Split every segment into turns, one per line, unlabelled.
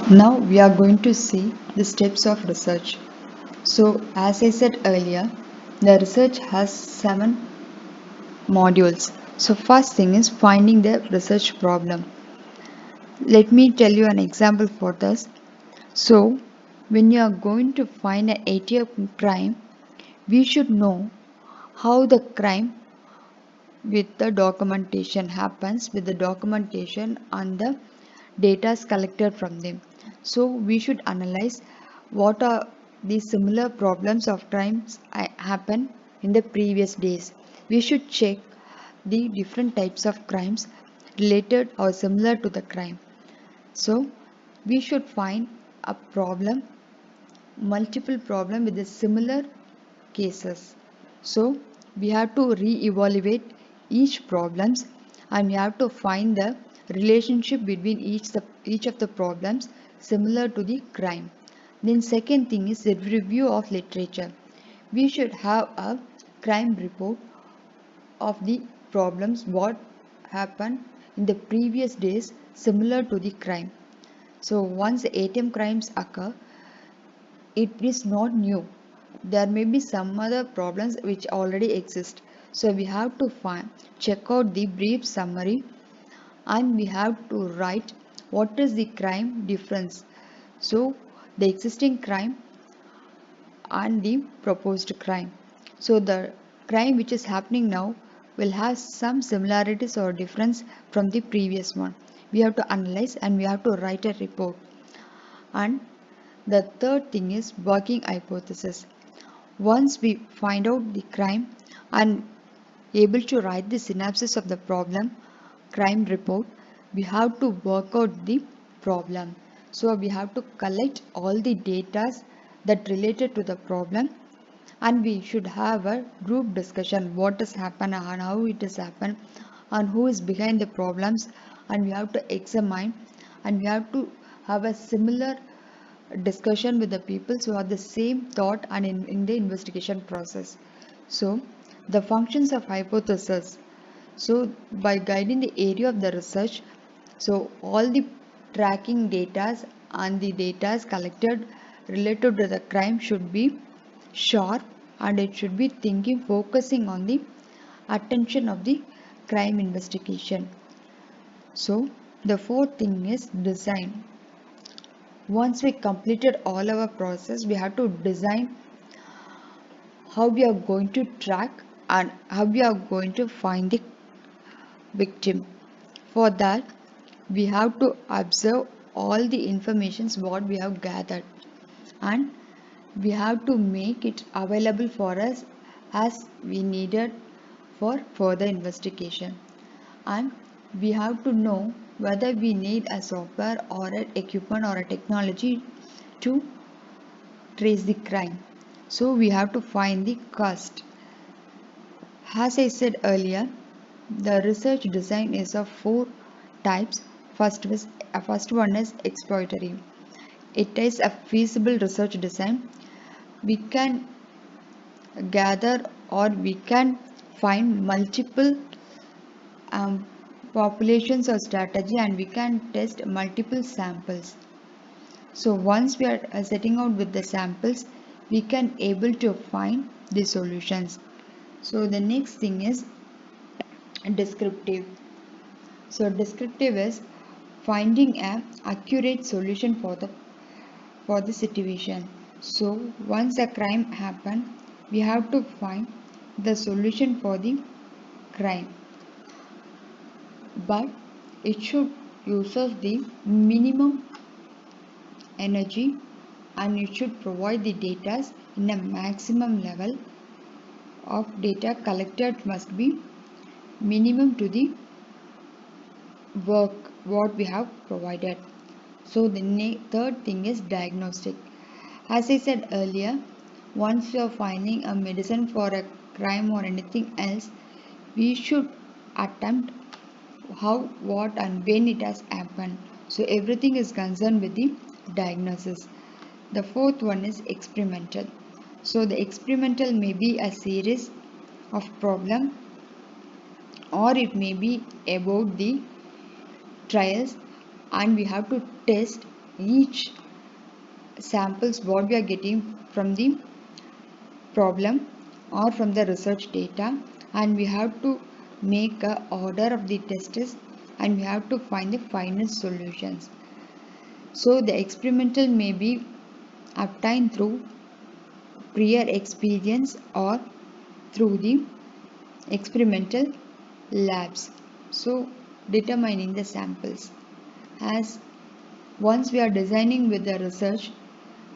Now we are going to see the steps of research. So as I said earlier, the research has 7 modules. So first thing is finding the research problem. Let me tell you an example for this. So when you are going to find an ATM crime, we should know how the crime with the documentation happens with the documentation and the data collected from them. So we should analyze what are the similar problems of crimes happen in the previous days. We should check the different types of crimes related or similar to the crime. So we should find a problem, multiple problem with the similar cases. So we have to re-evaluate each problems and we have to find the relationship between each of the problems similar to the crime. Then second thing is the review of literature. We should have a crime report of the problems what happened in the previous days similar to the crime. So once the ATM crimes occur, it is not new. There may be some other problems which already exist. So we have to check out the brief summary and we have to write what is the crime difference. So the existing crime and the proposed crime. So the crime which is happening now will have some similarities or difference from the previous one. We have to analyze and we have to write a report. And the third thing is working hypothesis. Once we find out the crime and able to write the synopsis of the problem, crime report, we have to work out the problem. So we have to collect all the data that related to the problem and we should have a group discussion what has happened and how it has happened and who is behind the problems, and we have to examine and we have to have a similar discussion with the people who have the same thought and in the investigation process. So the functions of hypothesis. So by guiding the area of the research, so all the tracking data and the data collected related to the crime should be sharp and it should be thinking focusing on the attention of the crime investigation. So the fourth thing is design. Once we completed all our process, we have to design how we are going to track and how we are going to find the victim. For that, we have to observe all the informations what we have gathered and we have to make it available for us as we needed for further investigation. And we have to know whether we need a software or an equipment or a technology to trace the crime. So we have to find the cost. As I said earlier, the research design is of 4 types. First one is exploratory. It is a feasible research design. We can gather or we can find multiple um, populations or strategy and we can test multiple samples. So once we are setting out with the samples, we can able to find the solutions. So the next thing is descriptive. So descriptive is finding an accurate solution for the situation. So once a crime happen, we have to find the solution for the crime, but it should use the minimum energy and it should provide the data in a maximum level of data collected must be minimum to the work what we have provided. So the third thing is diagnostic. As I said earlier, once you are finding a medicine for a crime or anything else, we should attempt how, what, and when it has happened. So everything is concerned with the diagnosis. The fourth one is experimental. So the experimental may be a series of problem or it may be about the trials and we have to test each samples what we are getting from the problem or from the research data, and we have to make a order of the tests, and we have to find the final solutions. So the experimental may be obtained through prior experience or through the experimental labs. So determining the samples, as once we are designing with the research,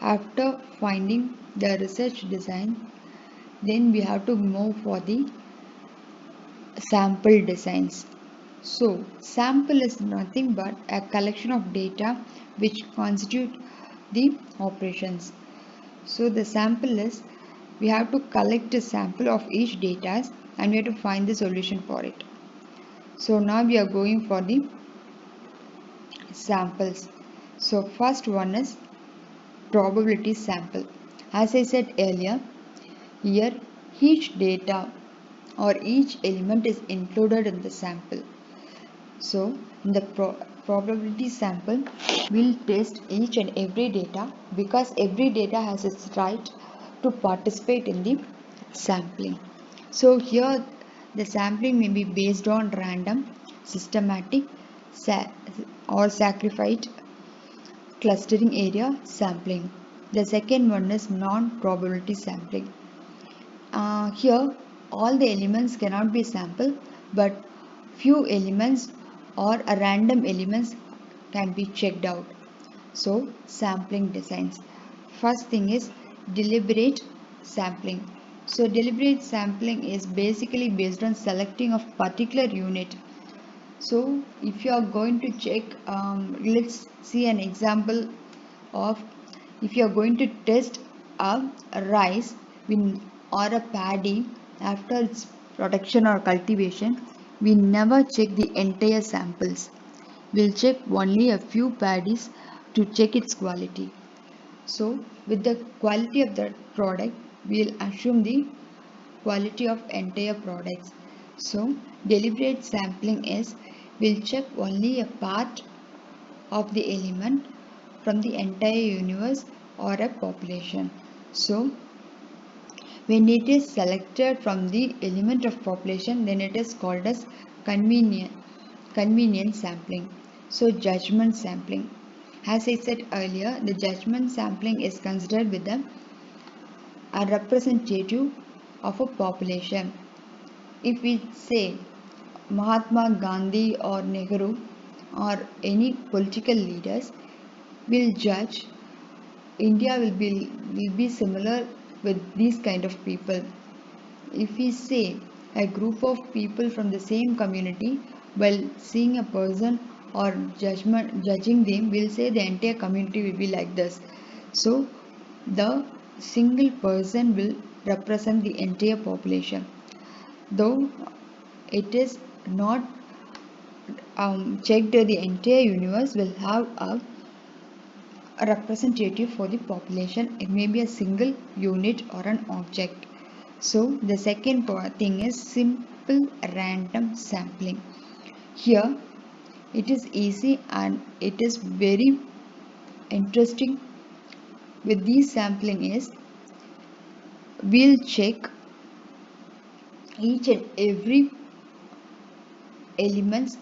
after finding the research design, then we have to move for the sample designs. So sample is nothing but a collection of data which constitute the operations. So the sample is, we have to collect a sample of each data and we have to find the solution for it. So now we are going for the samples. So first one is probability sample. As I said earlier, here each data or each element is included in the sample. So in the probability sample, we'll test each and every data, because every data has its right to participate in the sampling. So here the sampling may be based on random, systematic, or sacrificed clustering area sampling. The second one is non-probability sampling. Here all the elements cannot be sampled, but few elements or a random elements can be checked out. So sampling designs. First thing is deliberate sampling. So deliberate sampling is basically based on selecting of particular unit. So if you are going to check, let's see an example of, if you are going to test a rice or a paddy after its production or cultivation, we never check the entire samples. We'll check only a few paddies to check its quality. So with the quality of the product, we'll assume the quality of entire products. So deliberate sampling is, we'll check only a part of the element from the entire universe or a population. So when it is selected from the element of population, then it is called as convenient sampling. So judgment sampling. As I said earlier, the judgment sampling is considered with a representative of a population. If we say Mahatma Gandhi or Nehru or any political leaders will judge, India will be similar with these kind of people. If we say a group of people from the same community, while seeing a person or judging them, we'll say the entire community will be like this. So the single person will represent the entire population, though it is not checked. The entire universe will have a representative for the population. It may be a single unit or an object. So the second thing is simple random sampling. Here it is easy and it is very interesting with this sampling is, we'll check each and every elements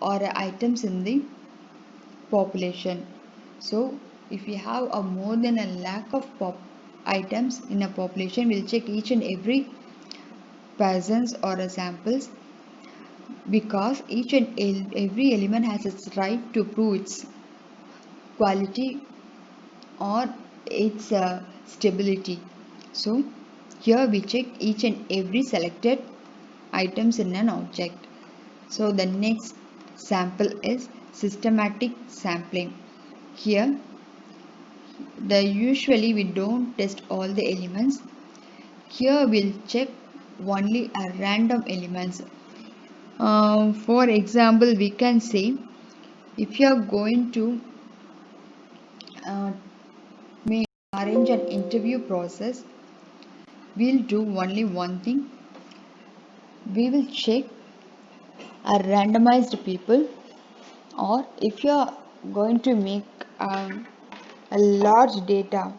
or items in the population. So if we have a more than a lakh of items in a population, we'll check each and every persons or samples, because each and every element has its right to prove its quality or its stability. So here we check each and every selected items in an object. So the next sample is systematic sampling. Here usually we don't test all the elements. Here we'll check only a random elements. For example, we can say, if you are going to uh, arrange an interview process, we'll do only one thing. We will check a randomized people, or if you are going to make a large data.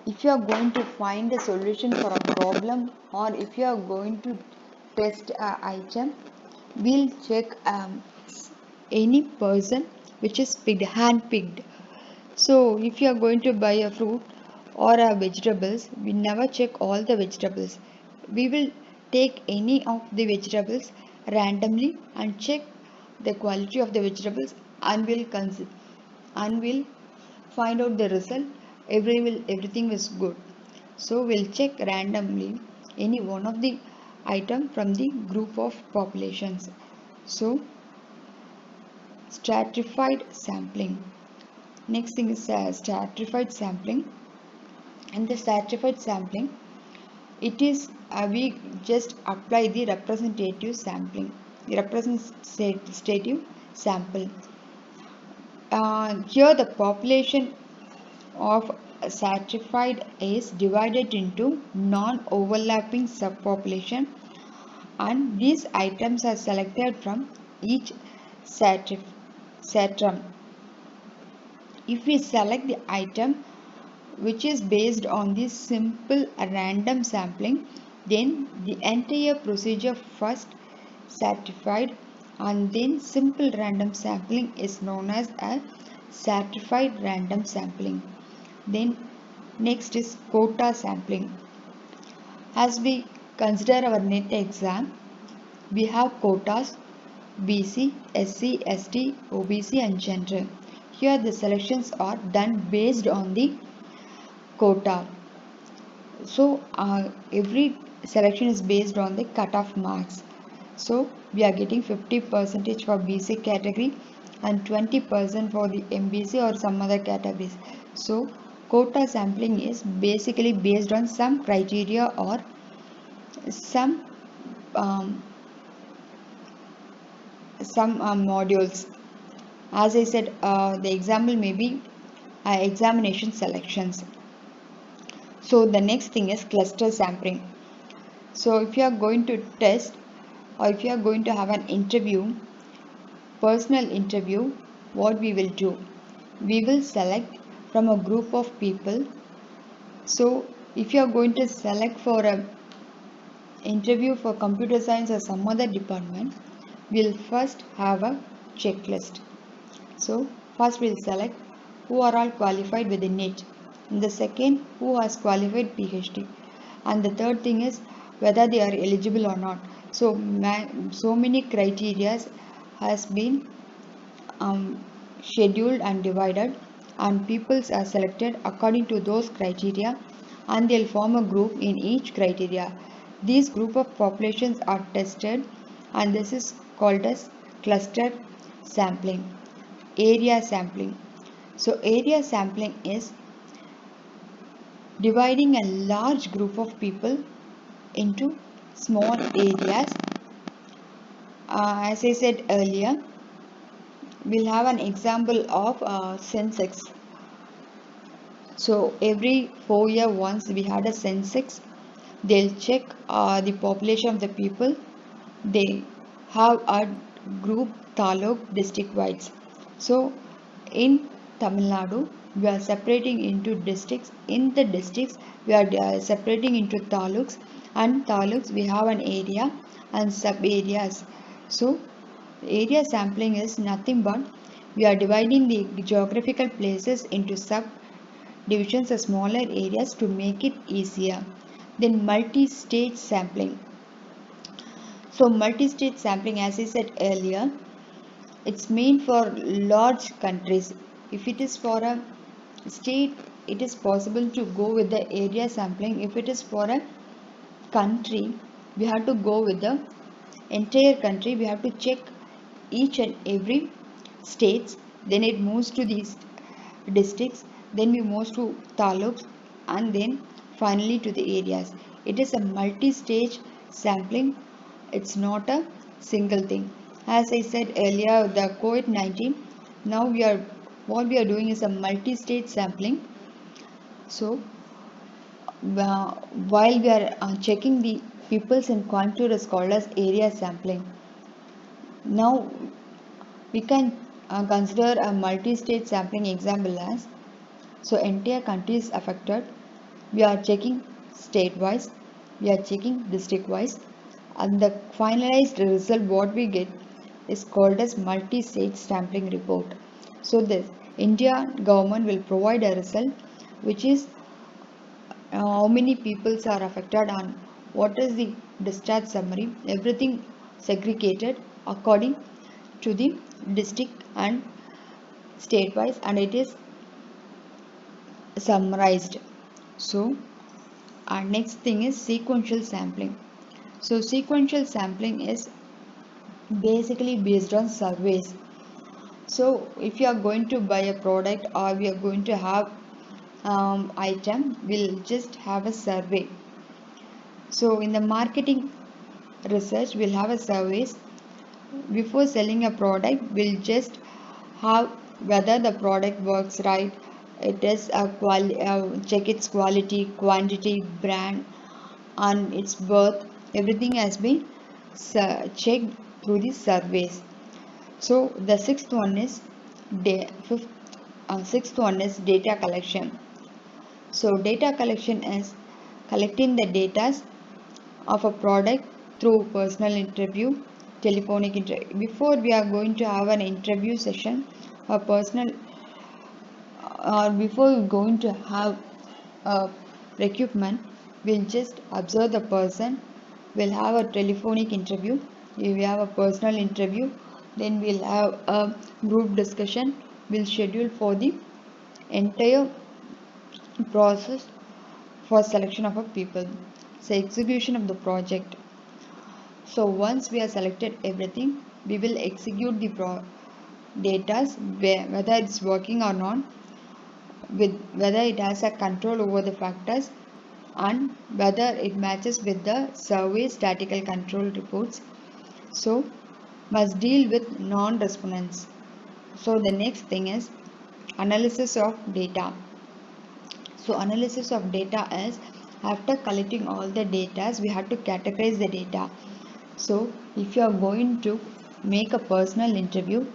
If you are going to find a solution for a problem, or if you are going to test an item, we'll check any person which is picked, hand picked. So if you are going to buy a fruit or a vegetables, we never check all the vegetables. We will take any of the vegetables randomly and check the quality of the vegetables, and we'll find out the result. Everything is good. So we'll check randomly any one of the item from the group of populations. So stratified sampling. Next thing is stratified sampling. And the stratified sampling, it is we just apply the representative sampling, the representative sample. Here the population of stratified is divided into non-overlapping subpopulation, and these items are selected from each stratum. If we select the item which is based on the simple random sampling, then the entire procedure first stratified and then simple random sampling is known as a stratified random sampling. Then next is quota sampling. As we consider our NET exam, we have quotas: BC, SC, ST, OBC and general. Here the selections are done based on the quota. So every selection is based on the cutoff marks. So we are getting 50% for BC category and 20% for the MBC or some other categories. So quota sampling is basically based on some criteria or some modules. As I said, the example may be examination selections. So the next thing is cluster sampling. So if you are going to test, or if you are going to have an interview, personal interview, what we will do? We will select from a group of people. So if you are going to select for a interview for computer science or some other department, we'll first have a checklist. So first we'll select who are all qualified with the NET. And the second, who has qualified PhD. And the third thing is whether they are eligible or not. So many criteria has been scheduled and divided, and peoples are selected according to those criteria, and they'll form a group in each criteria. These group of populations are tested, and this is called as cluster sampling. Area sampling. So area sampling is dividing a large group of people into small areas. As I said earlier, we'll have an example of Sensex. So every 4 years once we had a Sensex. They'll check the population of the people. They have a group taluk district wise. So in Tamil Nadu, we are separating into districts. In the districts, we are separating into taluks, and taluks we have an area and sub areas. So area sampling is nothing but we are dividing the geographical places into sub divisions or smaller areas to make it easier. Then multi-stage sampling. So multi-stage sampling, as I said earlier, it's meant for large countries. If it is for a state, it is possible to go with the area sampling. If it is for a country, we have to go with the entire country. We have to check each and every states. Then it moves to these districts. Then we move to taluks, and then finally to the areas. It is a multi-stage sampling. It's not a single thing. As I said earlier, the COVID-19, now what we are doing is a multi-stage sampling. So while we are checking the peoples in Coimbatore is called as area sampling. Now we can consider a multi-state sampling example as, so entire country is affected. We are checking state-wise, we are checking district-wise, and the finalized result what we get is called as multi-state sampling report. So this India government will provide a result which is how many peoples are affected and what is the discharge summary, everything segregated according to the district and state wise, and it is summarized. So our next thing is sequential sampling. So sequential sampling is basically based on surveys. So if you are going to buy a product or we are going to have item, we'll just have a survey. So in the marketing research, we'll have a surveys. Before selling a product, we'll just have whether the product works right. It is a check its quality, quantity, brand, and its worth. Everything has been checked through the surveys. So the sixth one is data collection. So data collection is collecting the data of a product through personal interview, telephonic interview. Before we are going to have an interview session, a personal, or before we're going to have a recruitment, we'll just observe the person. We'll have a telephonic interview. We have a personal interview. Then we'll have a group discussion. We'll schedule for the entire process for selection of a people. So execution of the project. So once we have selected everything, we will execute the data, whether it's working or not, with whether it has a control over the factors, and whether it matches with the survey statistical control reports. So must deal with non-respondents. So the next thing is analysis of data. So analysis of data is after collecting all the data, we have to categorize the data. So if you are going to make a personal interview,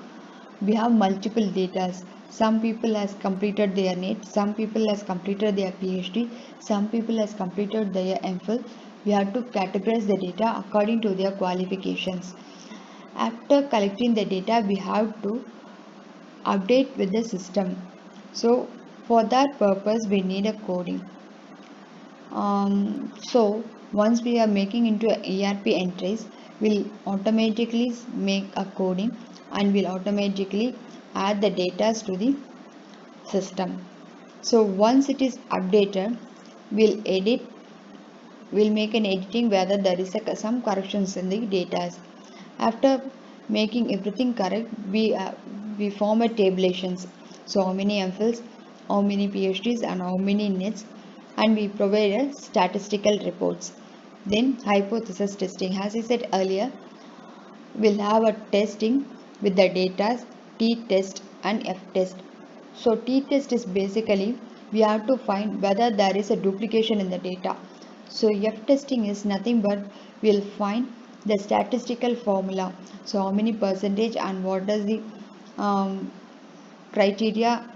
we have multiple data. Some people has completed their NET, some people has completed their PhD, some people has completed their MPhil. We have to categorize the data according to their qualifications. After collecting the data, we have to update with the system. So for that purpose, we need a coding. So once we are making into ERP entries, we'll automatically make a coding and we'll automatically add the data to the system. So once it is updated, we'll make an editing whether there is some corrections in the data. After making everything correct, we form a tabulations. So how many MPhils, how many PhDs, and how many NETs, and we provide a statistical reports. Then hypothesis testing. As I said earlier, we'll have a testing with the data t-test and f-test. So t-test is basically we have to find whether there is a duplication in the data. So f-testing is nothing but we'll find the statistical formula. So how many percentage and what is the criteria,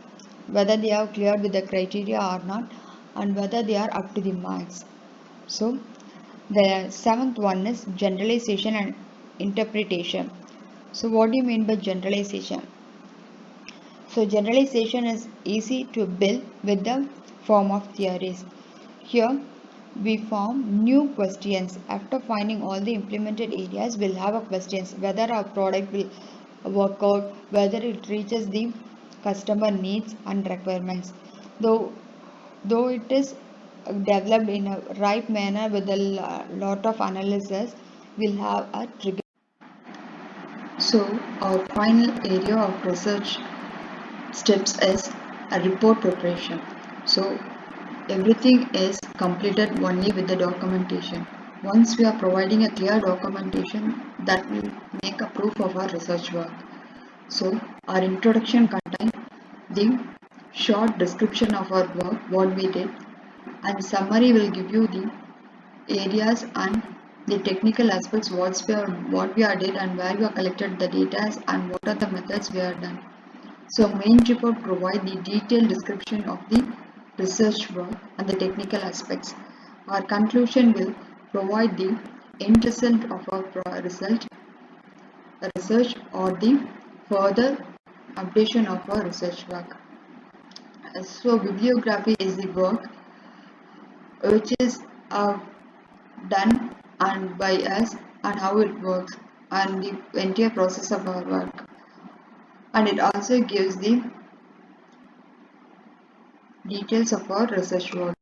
whether they are cleared with the criteria or not, and whether they are up to the marks. So the seventh one is generalization and interpretation. So what do you mean by generalization? So generalization is easy to build with the form of theories. Here we form new questions. After finding all the implemented areas, we'll have a questions whether our product will work out, whether it reaches the customer needs and requirements. Though it is developed in a right manner with a lot of analysis, we'll have a trigger. So our final area of research steps is a report preparation. So everything is completed only with the documentation. Once we are providing a clear documentation, that will make a proof of our research work. So our introduction contains the short description of our work, what we did, and summary will give you the areas and the technical aspects, what we are did and where we are collected the data and what are the methods we are done. So main report provide the detailed description of the research work and the technical aspects. Our conclusion will provide the end result of our research or the further updation of our research work. So bibliography is the work which is done and by us and how it works and the entire process of our work, and it also gives the details of our research work.